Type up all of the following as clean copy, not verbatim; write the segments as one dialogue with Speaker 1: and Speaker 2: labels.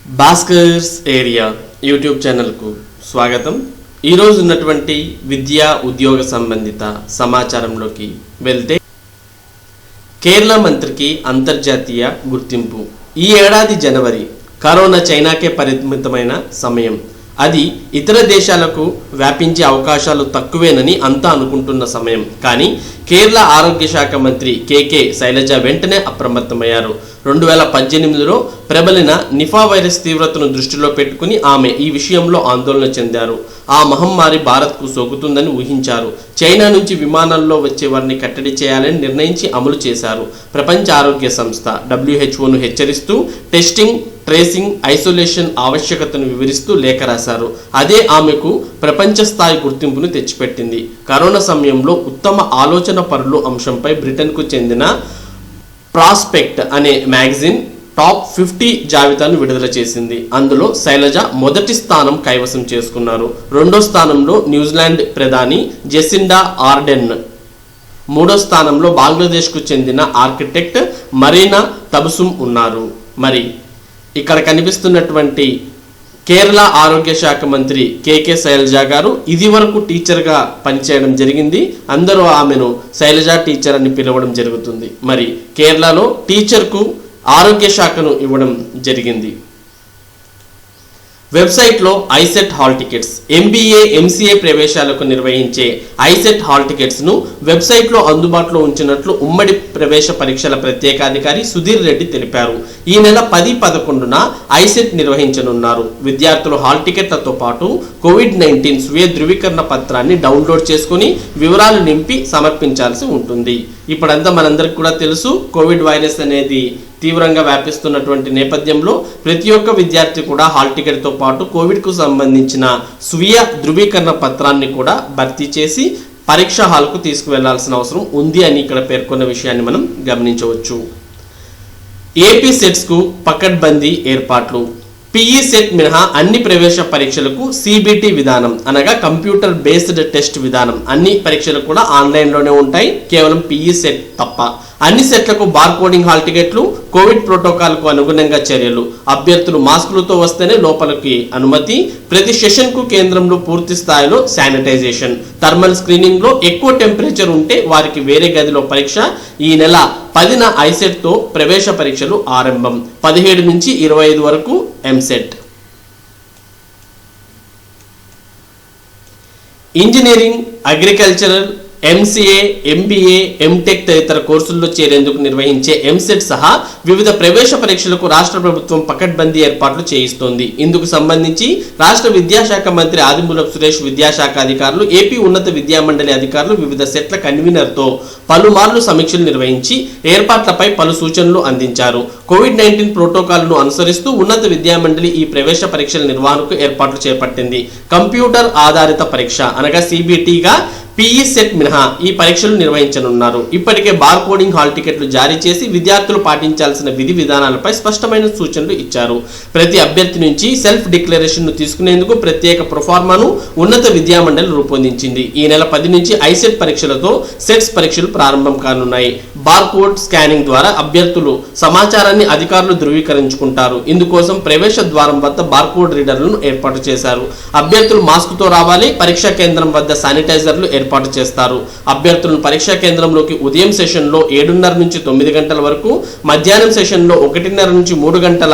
Speaker 1: Bhaskar's area YouTube ఛానల్కు స్వాగతం. ఈరోజు ఉన్నటువంటి విద్యా ఉద్యోగ సంబంధిత సమాచారంలోకి వెళ్తే, కేరళ మంత్రికి అంతర్జాతీయ గుర్తింపు. ఈ ఏడాది జనవరి కరోనా చైనాకే పరిమితమైన సమయం. అది ఇతర దేశాలకు వ్యాపించే అవకాశాలు తక్కువేనని అంతా అనుకుంటున్న సమయం. కానీ కేరళ ఆరోగ్య శాఖ మంత్రి కేకే శైలజ వెంటనే అప్రమత్తమయ్యారు. 2018లో ప్రబలిన నిఫా వైరస్ తీవ్రతను దృష్టిలో పెట్టుకుని ఆమె ఈ విషయంలో ఆందోళన చెందారు. ఆ మహమ్మారి భారత్కు సోకుతుందని ఊహించారు. చైనా నుంచి విమానాల్లో వచ్చే వారిని కట్టడి చేయాలని నిర్ణయించి అమలు చేశారు. ప్రపంచ ఆరోగ్య సంస్థ WHOను హెచ్చరిస్తూ టెస్టింగ్, ట్రేసింగ్, ఐసోలేషన్ ఆవశ్యకతను వివరిస్తూ లేఖ రాశారు. అదే ఆమెకు ప్రపంచ స్థాయి గుర్తింపును తెచ్చిపెట్టింది. కరోనా సమయంలో ఉత్తమ ఆలోచన పరులు అంశంపై బ్రిటన్కు చెందిన ప్రాస్పెక్ట్ అనే మ్యాగజైన్ టాప్ 50 జాబితాను విడుదల చేసింది. అందులో శైలజ మొదటి స్థానం కైవసం చేసుకున్నారు. రెండో స్థానంలో న్యూజిలాండ్ ప్రధాని జెసిండా ఆర్డెన్, మూడో స్థానంలో బంగ్లాదేశ్కు చెందిన ఆర్కిటెక్ట్ మరీనా తబసుమ్ ఉన్నారు. మరి ఇక్కడ కనిపిస్తున్నటువంటి కేరళ ఆరోగ్య శాఖ మంత్రి కేకే శైలజ గారు ఇది వరకు టీచర్గా పనిచేయడం జరిగింది. అందరూ ఆమెను శైలజ టీచర్ అని పిలవడం జరుగుతుంది. మరి కేరళలో టీచర్కు ఆరోగ్య శాఖను ఇవ్వడం జరిగింది. వెబ్సైట్లో ICET hall tickets. MBA, MCA ప్రవేశాలకు నిర్వహించే ఐసెట్ హాల్ టికెట్స్ను వెబ్సైట్లో అందుబాటులో ఉంచినట్లు ఉమ్మడి ప్రవేశ పరీక్షల ప్రత్యేకాధికారి సుధీర్ రెడ్డి తెలిపారు. ఈ నెల 10-11న ఐసెట్ నిర్వహించనున్నారు. విద్యార్థులు హాల్ టికెట్లతో పాటు COVID-19 స్వీయ ధృవీకరణ పత్రాన్ని డౌన్లోడ్ చేసుకుని వివరాలు నింపి సమర్పించాల్సి ఉంటుంది. ఇప్పుడంతా మనందరికి కూడా తెలుసు, కోవిడ్ వైరస్ అనేది తీవ్రంగా వ్యాపిస్తున్నటువంటి నేపథ్యంలో ప్రతి ఒక్క విద్యార్థి కూడా హాల్ టికెట్తో పాటు కోవిడ్కు సంబంధించిన స్వీయ ధృవీకరణ పత్రాన్ని కూడా భర్తీ చేసి పరీక్ష హాల్కు తీసుకువెళ్లాల్సిన అవసరం ఉంది అని ఇక్కడ పేర్కొన్న విషయాన్ని మనం గమనించవచ్చు. ఏపీ సెట్స్కు పకడ్బందీ ఏర్పాట్లు. PE సెట్ మినహా అన్ని ప్రవేశ పరీక్షలకు CBT విధానం అనగా కంప్యూటర్ బేస్డ్ టెస్ట్ విధానం. అన్ని పరీక్షలు కూడా ఆన్లైన్లోనే ఉంటాయి, కేవలం PE సెట్ తప్ప. అన్ని సెట్లకు బార్ కోడింగ్ హాల్ టికెట్లు, కోవిడ్ ప్రోటోకాల్కు అనుగుణంగా చర్యలు. అభ్యర్థులు మాస్కులతో వస్తేనే లోపలికి అనుమతి. ప్రతి సెషన్కు కేంద్రంలో పూర్తి స్థాయిలో శానిటైజేషన్. థర్మల్ స్క్రీనింగ్లో ఎక్కువ టెంపరేచర్ ఉంటే వారికి వేరే గదిలో పరీక్ష. ఈ నెల 10న ఐసెట్తో ప్రవేశ పరీక్షలు ఆరంభం. 17 నుంచి 25 వరకు EAMCET. Engineering, agricultural, MCA, MBA, MTech తదితర కోర్సుల్లో చేరేందుకు నిర్వహించే ఎంసెట్ సహా వివిధ ప్రవేశ పరీక్షలకు రాష్ట్ర ప్రభుత్వం పకడ్బందీ ఏర్పాట్లు చేయిస్తోంది. ఇందుకు సంబంధించి రాష్ట్ర విద్యాశాఖ మంత్రి ఆదిమూలపు సురేష్, విద్యాశాఖ అధికారులు, ఏపీ ఉన్నత విద్యామండలి అధికారులు వివిధ సెట్ల కన్వీనర్తో పలుమార్లు సమీక్షలు నిర్వహించి ఏర్పాట్లపై పలు సూచనలు అందించారు. COVID-19 ప్రోటోకాల్ను అనుసరిస్తూ ఉన్నత విద్యామండలి ఈ ప్రవేశ పరీక్షల నిర్వహణకు ఏర్పాట్లు చేపట్టింది. కంప్యూటర్ ఆధారిత పరీక్ష అనగా CBTగా PE సెట్ మినహా ఈ పరీక్షలు నిర్వహించనున్నారు. ఇప్పటికే బార్ కోడింగ్ హాల్ టికెట్లు జారీ చేసి విద్యార్థులు పాటించాల్సిన విధి విధానాలపై స్పష్టమైన సూచనలు ఇచ్చారు. ప్రతి అభ్యర్థి నుంచి సెల్ఫ్ డిక్లరేషన్ను తీసుకునేందుకు ప్రత్యేక ప్రొఫార్మాను ఉన్నత విద్యామండలి రూపొందించింది. ఈ నెల 10 నుంచి ఐసెట్ పరీక్షలతో సెట్స్ పరీక్షలు ప్రారంభం కానున్నాయి. బార్ కోడ్ స్కానింగ్ ద్వారా అభ్యర్థులు సమాచారాన్ని అధికారులు ధృవీకరించుకుంటారు. ఇందుకోసం ప్రవేశ ద్వారం వద్ద బార్ కోడ్ రీడర్లను ఏర్పాటు చేశారు. అభ్యర్థులు మాస్క్తో రావాలి. పరీక్షా కేంద్రం వద్ద శానిటైజర్లు ఏర్పాటు చేస్తారు. అభ్యర్థులను పరీక్షా కేంద్రంలోకి ఉదయం సెషన్లో 7:30 నుంచి 9 గంటల వరకు, మధ్యాహ్నం సెషన్లో 1:30 నుంచి 3 గంటల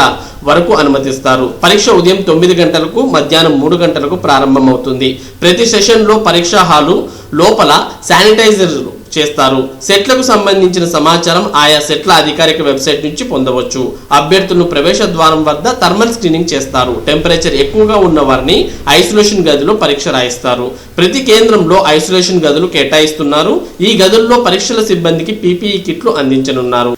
Speaker 1: వరకు అనుమతిస్తారు. పరీక్ష ఉదయం 9 గంటలకు, మధ్యాహ్నం 3 గంటలకు ప్రారంభమవుతుంది. ప్రతి సెషన్లో పరీక్షా హాలు లోపల శానిటైజర్ చేస్తారు. సెట్లకు సంబంధించిన సమాచారం ఆయా సెట్ల అధికారిక వెబ్సైట్ నుంచి పొందవచ్చు. అభ్యర్థులను ప్రవేశ ద్వారం వద్ద థర్మల్ స్క్రీనింగ్ చేస్తారు. టెంపరేచర్ ఎక్కువగా ఉన్న వారిని ఐసోలేషన్ గదిలో పరీక్ష రాయిస్తారు. ప్రతి కేంద్రంలో ఐసోలేషన్ గదులు కేటాయిస్తున్నారు. ఈ గదుల్లో పరీక్షల సిబ్బందికి PPE కిట్లు అందించనున్నారు.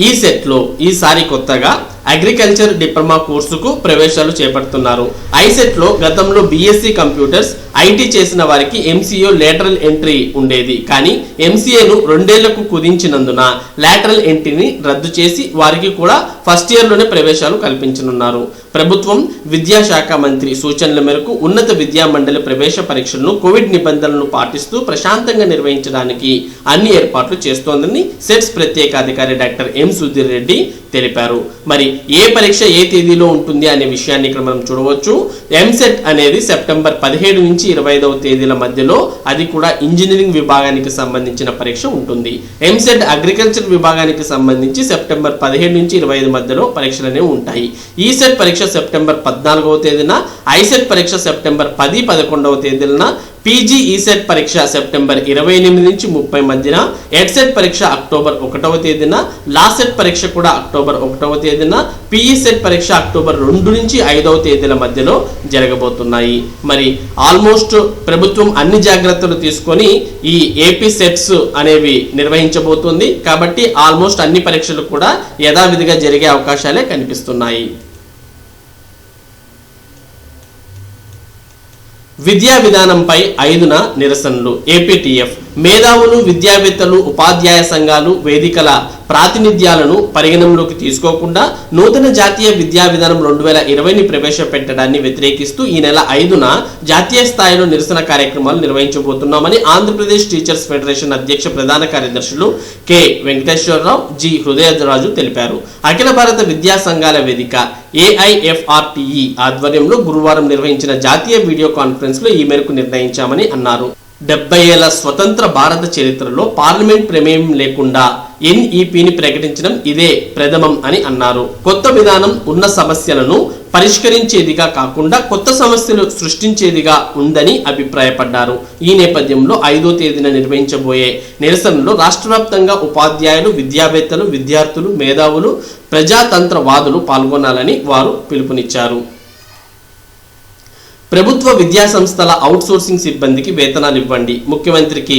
Speaker 1: ఈ సెట్లో ఈసారి కొత్తగా అగ్రికల్చర్ డిప్లొమా కోర్సుకు ప్రవేశాలు చేపడుతున్నారు. ఐసెట్లో గతంలో BSc కంప్యూటర్స్, IT చేసిన వారికి MCA లేటరల్ ఎంట్రీ ఉండేది. కానీ MCAను 2 ఏళ్లకు కుదించినందున లేటరల్ ఎంట్రీని రద్దు చేసి వారికి కూడా ఫస్ట్ ఇయర్లోనే ప్రవేశాలు కల్పించనున్నారు. ప్రభుత్వం విద్యాశాఖ మంత్రి సూచనల మేరకు ఉన్నత విద్యామండలి ప్రవేశ పరీక్షలను కోవిడ్ నిబంధనలను పాటిస్తూ ప్రశాంతంగా నిర్వహించడానికి అన్ని ఏర్పాట్లు చేస్తోందని సెట్స్ ప్రత్యేకాధికారి డాక్టర్ M. సుధీర్ రెడ్డి తెలిపారు. మరి ఏ పరీక్ష ఏ తేదీలో ఉంటుంది అనే విషయాన్ని ఇక్కడ మనం చూడవచ్చు. ఎంసెట్ అనేది సెప్టెంబర్ 17 నుంచి 25వ తేదీల మధ్యలో, అది కూడా ఇంజనీరింగ్ విభాగానికి సంబంధించిన పరీక్ష ఉంటుంది. ఎంసెట్ అగ్రికల్చర్ విభాగానికి సంబంధించి సెప్టెంబర్ 17 నుంచి 25 మధ్యలో పరీక్షలు అనేవి ఉంటాయి. ఈసెట్ పరీక్ష సెప్టెంబర్ 14వ తేదీన, ఐసెట్ పరీక్ష సెప్టెంబర్ 10, 11వ తేదీన, పీజీ ఈసెట్ పరీక్ష సెప్టెంబర్ 28 నుంచి 30 మధ్యన, ఎడ్సెట్ పరీక్ష అక్టోబర్ 1వ తేదీన, లాసెట్ పరీక్ష కూడా అక్టోబర్ 1వ తేదీన, పీఈసెట్ పరీక్ష అక్టోబర్ 2 నుంచి 5వ తేదీల మధ్యలో జరగబోతున్నాయి. మరి ఆల్మోస్ట్ ప్రభుత్వం అన్ని జాగ్రత్తలు తీసుకొని ఈ ఏపీ సెట్స్ అనేవి నిర్వహించబోతుంది. కాబట్టి ఆల్మోస్ట్ అన్ని పరీక్షలు కూడా యథావిధిగా జరిగే అవకాశాలే కనిపిస్తున్నాయి. విద్యా విధానంపై 5న నిరసనలు. ఏపీటీఎఫ్ మేధావులు, విద్యావేత్తలు, ఉపాధ్యాయ సంఘాలు వేదికల ప్రాతినిధ్యాలను పరిగణనలోకి తీసుకోకుండా నూతన జాతీయ విద్యా విధానం 2020ని ప్రవేశపెట్టడాన్ని వ్యతిరేకిస్తూ ఈ నెల 5న జాతీయ స్థాయిలో నిరసన కార్యక్రమాలు నిర్వహించబోతున్నామని ఆంధ్రప్రదేశ్ టీచర్స్ ఫెడరేషన్ అధ్యక్ష ప్రధాన కార్యదర్శులు కె వెంకటేశ్వరరావు, జి హృదయరాజు తెలిపారు. అఖిల భారత విద్యా సంఘాల వేదిక AIFRTE ఆధ్వర్యంలో గురువారం నిర్వహించిన జాతీయ వీడియో కాన్ఫరెన్స్ లో ఈ మేరకు నిర్ణయించామని అన్నారు. 70 ఏళ్ల స్వతంత్ర భారత చరిత్రలో పార్లమెంట్ ప్రమేయం లేకుండా NEPని ప్రకటించడం ఇదే ప్రథమం అని అన్నారు. కొత్త విధానం ఉన్న సమస్యలను పరిష్కరించేదిగా కాకుండా కొత్త సమస్యలు సృష్టించేదిగా ఉందని అభిప్రాయపడ్డారు. ఈ నేపథ్యంలో 5వ తేదీన నిర్వహించబోయే నిరసనలో రాష్ట్ర వ్యాప్తంగా ఉపాధ్యాయులు, విద్యావేత్తలు, విద్యార్థులు, మేధావులు, ప్రజాతంత్రవాదులు పాల్గొనాలని వారు పిలుపునిచ్చారు. ప్రభుత్వ విద్యా సంస్థల అవుట్సోర్సింగ్ సిబ్బందికి వేతనాలు ఇవ్వండి, ముఖ్యమంత్రికి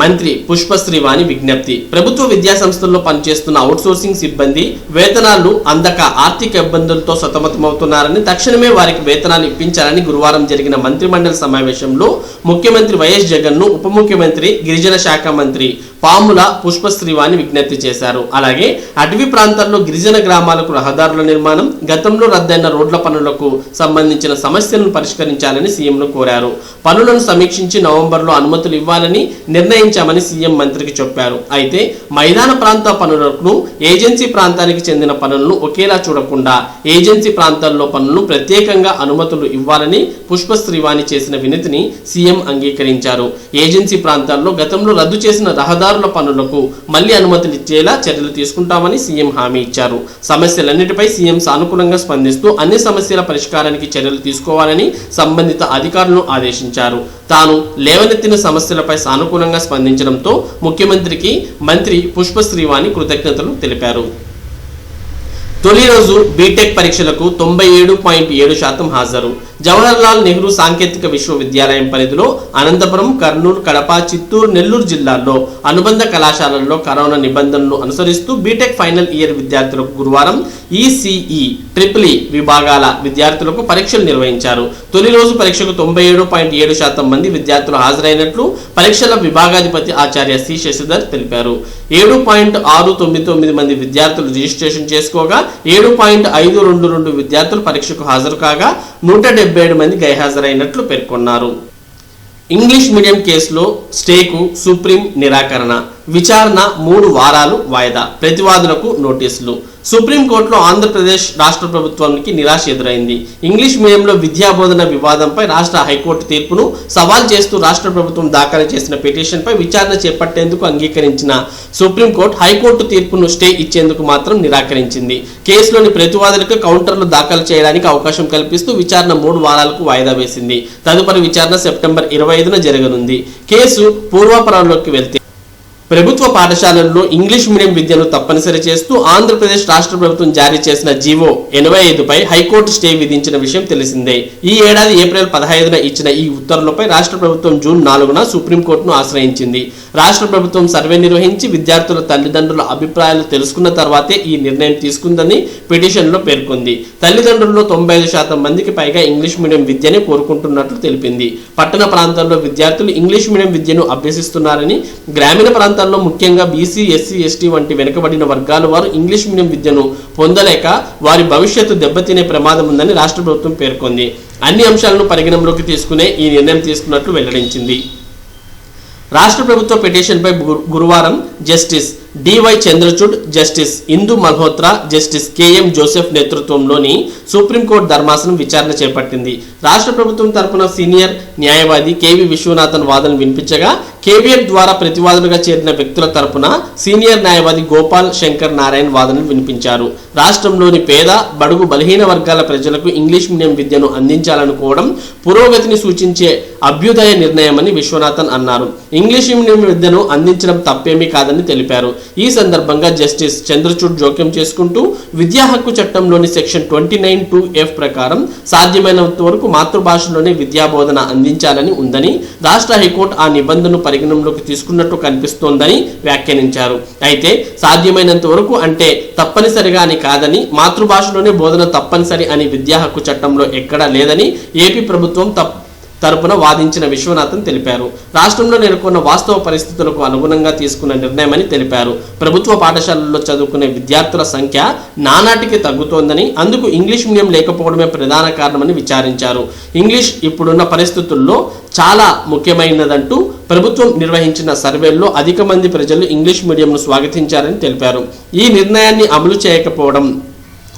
Speaker 1: మంత్రి పుష్పశ్రీవాణి విజ్ఞప్తి. ప్రభుత్వ విద్యా సంస్థల్లో పనిచేస్తున్న అవుట్సోర్సింగ్ సిబ్బంది వేతనాలు అందక ఆర్థిక ఇబ్బందులతో సతమతమవుతున్నారని, తక్షణమే వారికి వేతనాలు ఇప్పించాలని గురువారం జరిగిన మంత్రిమండలి సమావేశంలో ముఖ్యమంత్రి వైఎస్ జగన్ను ఉప ముఖ్యమంత్రి, గిరిజన శాఖ మంత్రి పాముల పుష్పశ్రీవాణి విజ్ఞప్తి చేశారు. అలాగే అటవీ ప్రాంతాల్లో గిరిజన గ్రామాలకు రహదారుల నిర్మాణం, గతంలో రద్దయిన రోడ్ల పనులకు సంబంధించిన సమస్యలను పరిష్కరించాలని సీఎంను కోరారు. పనులను సమీక్షించి నవంబర్లో అనుమతులు ఇవ్వాలని నిర్ణయించామని సీఎం మంత్రికి చెప్పారు. అయితే మైదాన ప్రాంత పనులకు ఏజెన్సీ ప్రాంతానికి చెందిన పనులను ఒకేలా చూడకుండా ఏజెన్సీ ప్రాంతాల్లో పనులను ప్రత్యేకంగా అనుమతులు ఇవ్వాలని పుష్పశ్రీవాణి చేసిన వినతిని సీఎం అంగీకరించారు. ఏజెన్సీ ప్రాంతాల్లో గతంలో రద్దు చేసిన రహదారుల పనులకు మళ్లీ అనుమతులు ఇచ్చేలా చర్యలు తీసుకుంటామని సీఎం హామీ ఇచ్చారు. సమస్యలన్నిటిపై సీఎం సానుకూలంగా స్పందిస్తూ అన్ని సమస్యల పరిష్కారానికి చర్యలు తీసుకోవాలని సంబంధిత అధికారులను ఆదేశించారు. తాను లేవనెత్తిన సమస్యలపై సానుకూలంగా స్పందించడంతో ముఖ్యమంత్రికి మంత్రి పుష్పశ్రీవాణి కృతజ్ఞతలు తెలిపారు. తొలి రోజు బీటెక్ పరీక్షలకు 97.7% హాజరు. జవహర్లాల్ నెహ్రూ సాంకేతిక విశ్వవిద్యాలయం పరిధిలో అనంతపురం, కర్నూలు, కడప, చిత్తూరు, నెల్లూరు జిల్లాల్లో అనుబంధ కళాశాలల్లో కరోనా నిబంధనలు అనుసరిస్తూ బీటెక్ ఫైనల్ ఇయర్ విద్యార్థులకు గురువారం ECE, EEE విభాగాల విద్యార్థులకు పరీక్షలు నిర్వహించారు. తొలి రోజు పరీక్షకు 97.7% మంది విద్యార్థులు హాజరైనట్లు పరీక్షల విభాగాధిపతి ఆచార్య సి శశిధర్ తెలిపారు. 7.699 మంది విద్యార్థులు రిజిస్ట్రేషన్ చేసుకోగా 7.522 విద్యార్థులు పరీక్షకు హాజరు కాగా 177 మంది గైహాజరైనట్లు పేర్కొన్నారు. ఇంగ్లీష్ మీడియం కేసులో స్టేకు సుప్రీం నిరాకరణ. విచారణ 3 వారాలు వాయిదా. ప్రతివాదులకు నోటీసులు. సుప్రీంకోర్టులో ఆంధ్రప్రదేశ్ రాష్ట్ర ప్రభుత్వానికి నిరాశ ఎదురైంది. ఇంగ్లీష్ మీడియంలో విద్యా బోధన వివాదంపై రాష్ట్ర హైకోర్టు తీర్పును సవాల్ చేస్తూ రాష్ట్ర ప్రభుత్వం దాఖలు చేసిన పిటిషన్పై విచారణ చేపట్టేందుకు అంగీకరించిన సుప్రీంకోర్టు హైకోర్టు తీర్పును స్టే ఇచ్చేందుకు మాత్రం నిరాకరించింది. కేసులోని ప్రతివాదులకు కౌంటర్లు దాఖలు చేయడానికి అవకాశం కల్పిస్తూ విచారణ 3 వారాలకు వాయిదా వేసింది. తదుపరి విచారణ సెప్టెంబర్ 25న జరగనుంది. కేసు పూర్వాపరాల్లోకి వెళ్తే ప్రభుత్వ పాఠశాలల్లో ఇంగ్లీష్ మీడియం విద్యను తప్పనిసరి చేస్తూ ఆంధ్రప్రదేశ్ రాష్ట్ర ప్రభుత్వం జారీ చేసిన జీవో 85పై హైకోర్టు స్టే విధించిన విషయం తెలిసిందే. ఈ ఏడాది ఏప్రిల్ 15న ఇచ్చిన ఈ ఉత్తర్వులపై రాష్ట్ర ప్రభుత్వం జూన్ 4న సుప్రీంకోర్టును ఆశ్రయించింది. రాష్ట్ర ప్రభుత్వం సర్వే నిర్వహించి విద్యార్థుల తల్లిదండ్రుల అభిప్రాయాలు తెలుసుకున్న తర్వాతే ఈ నిర్ణయం తీసుకుందని పిటిషన్లో పేర్కొంది. తల్లిదండ్రుల్లో 95% మందికి పైగా ఇంగ్లీష్ మీడియం విద్యనే కోరుకుంటున్నట్లు తెలిపింది. పట్టణ ప్రాంతాల్లో విద్యార్థులు ఇంగ్లీష్ మీడియం విద్యను అభ్యసిస్తున్నారని, గ్రామీణ ప్రాంతాల్లో ముఖ్యంగా బీసీ, ఎస్సీ, ఎస్టీ వంటి వెనుకబడిన వర్గాల వారు ఇంగ్లీష్ మీడియం విద్యను పొందలేక వారి భవిష్యత్తు దెబ్బతినే ప్రమాదం ఉందని రాష్ట్ర ప్రభుత్వం పేర్కొంది. అన్ని అంశాలను పరిగణనలోకి తీసుకునే ఈ నిర్ణయం తీసుకున్నట్లు వెల్లడించింది. రాష్ట్ర ప్రభుత్వ పిటిషన్పై గురువారం జస్టిస్ డివై చంద్రచూడ్, జస్టిస్ ఇందు మల్హోత్రా, జస్టిస్ కెఎం జోసెఫ్ నేతృత్వంలోని సుప్రీంకోర్టు ధర్మాసనం విచారణ చేపట్టింది. రాష్ట్ర ప్రభుత్వం తరపున సీనియర్ న్యాయవాది కేవి విశ్వనాథన్ వాదనలు వినిపించగా, కేవియట్ ద్వారా ప్రతివాదులుగా చేరిన వ్యక్తుల తరపున సీనియర్ న్యాయవాది గోపాల్ శంకర్ నారాయణ్ వాదనలు వినిపించారు. రాష్ట్రంలోని పేద, బడుగు, బలహీన వర్గాల ప్రజలకు ఇంగ్లీష్ మీడియం విద్యను అందించాలనుకోవడం పురోగతిని సూచించే అభ్యుదయ నిర్ణయమని విశ్వనాథన్ అన్నారు. ఇంగ్లీష్ మీడియం విద్యను అందించడం తప్పేమీ కాదని తెలిపారు. ఈ సందర్భంగా జస్టిస్ చంద్రచూడ్ జోక్యం చేసుకుంటూ, విద్యా హక్కు చట్టంలోని సెక్షన్ 29(2)(f) ప్రకారం సాధ్యమైనంత వరకు మాతృభాషలోనే విద్యాబోధన అందించాలని ఉందని, రాష్ట్ర హైకోర్టు ఆ నిబంధనను పరిగణనలోకి తీసుకున్నట్టు కనిపిస్తోందని వ్యాఖ్యానించారు. అయితే సాధ్యమైనంత వరకు అంటే తప్పనిసరిగా అని కాదని, మాతృభాషలోనే బోధన తప్పనిసరి అని విద్యా హక్కు చట్టంలో ఎక్కడా లేదని ఏపీ ప్రభుత్వం తరపున వాదించిన విశ్వనాథన్ తెలిపారు. రాష్ట్రంలో నెలకొన్న వాస్తవ పరిస్థితులకు అనుగుణంగా తీసుకున్న నిర్ణయమని తెలిపారు. ప్రభుత్వ పాఠశాలల్లో చదువుకునే విద్యార్థుల సంఖ్య నానాటికి తగ్గుతోందని, అందుకు ఇంగ్లీష్ మీడియం లేకపోవడమే ప్రధాన కారణమని విచారించారు. ఇంగ్లీష్ ఇప్పుడున్న పరిస్థితుల్లో చాలా ముఖ్యమైనదంటూ ప్రభుత్వం నిర్వహించిన సర్వేల్లో అధిక మంది ప్రజలు ఇంగ్లీష్ మీడియంను స్వాగతించారని తెలిపారు. ఈ నిర్ణయాన్ని అమలు చేయకపోవడం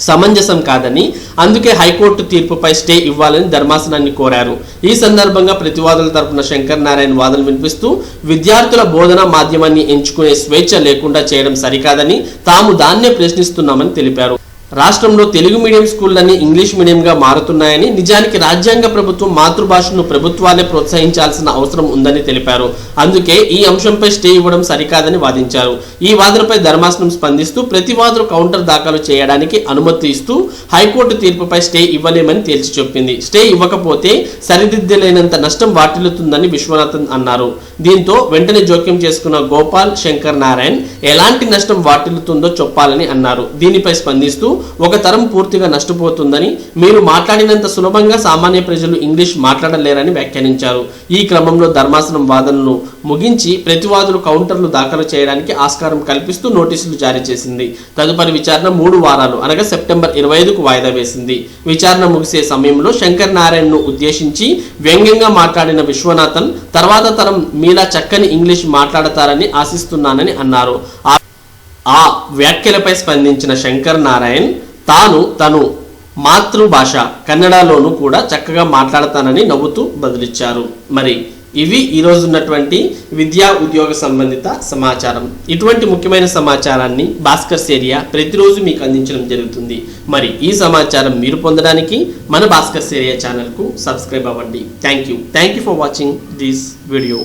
Speaker 1: సమంజసం కాదని, అందుకే హైకోర్టు తీర్పుపై స్టే ఇవ్వాలని ధర్మాసనాన్ని కోరారు. ఈ సందర్భంగా ప్రతివాదుల తరపున శంకర్ నారాయణ్ వాదనలు వినిపిస్తూ, విద్యార్థుల బోధనా మాధ్యమాన్ని ఎంచుకునే స్వేచ్ఛ లేకుండా చేయడం సరికాదని, తాము దాన్నే ప్రశ్నిస్తున్నామని తెలిపారు. రాష్ట్రంలో తెలుగు మీడియం స్కూళ్లన్నీ ఇంగ్లీష్ మీడియంగా మారుతున్నాయని, నిజానికి రాజ్యాంగ ప్రభుత్వం మాతృభాషను ప్రభుత్వాలే ప్రోత్సహించాల్సిన అవసరం ఉందని తెలిపారు. అందుకే ఈ అంశంపై స్టే ఇవ్వడం సరికాదని వాదించారు. ఈ వాదనపై ధర్మాసనం స్పందిస్తూ, ప్రతివాదులు కౌంటర్ దాఖలు చేయడానికి అనుమతి ఇస్తూ హైకోర్టు తీర్పుపై స్టే ఇవ్వలేమని తేల్చి చెప్పింది. స్టే ఇవ్వకపోతే సరిదిద్దలేనంత నష్టం వాటిల్లుతుందని విశ్వనాథన్ అన్నారు. దీంతో వెంటనే జోక్యం చేసుకున్న గోపాల్ శంకర్ నారాయణ్ ఎలాంటి నష్టం వాటిల్లుతుందో చెప్పాలని అన్నారు. దీనిపై స్పందిస్తూ, ఒక తరం పూర్తిగా నష్టపోతుందని, మీరు మాట్లాడినంత సులభంగా సామాన్య ప్రజలు ఇంగ్లీష్ మాట్లాడలేరని వ్యాఖ్యానించారు. ఈ క్రమంలో ధర్మాసనం వాదనలు ముగించి ప్రతివాదులు కౌంటర్లు దాఖలు చేయడానికి ఆస్కారం కల్పిస్తూ నోటీసులు జారీ చేసింది. తదుపరి విచారణ 3 వారాలు అనగా సెప్టెంబర్ 25కు వాయిదా వేసింది. విచారణ ముగిసే సమయంలో శంకర్ నారాయణ్ను ఉద్దేశించి వ్యంగ్యంగా మాట్లాడిన విశ్వనాథన్, తర్వాత తరం మీలా చక్కని ఇంగ్లీష్ మాట్లాడతారని ఆశిస్తున్నానని అన్నారు. ఆ వ్యాఖ్యలపై స్పందించిన శంకర్ నారాయణ్, తను మాతృభాష కన్నడలోనూ కూడా చక్కగా మాట్లాడతానని నవ్వుతూ బదులిచ్చారు. మరి ఇవి ఈరోజు ఉన్నటువంటి విద్యా ఉద్యోగ సంబంధిత సమాచారం. ఇటువంటి ముఖ్యమైన సమాచారాన్ని భాస్కర్స్ ఏరియా ప్రతిరోజు మీకు అందించడం జరుగుతుంది. మరి ఈ సమాచారం మీరు పొందడానికి మన భాస్కర్స్ ఏరియా ఛానల్కు సబ్స్క్రైబ్ అవ్వండి. Thank you for watching this video.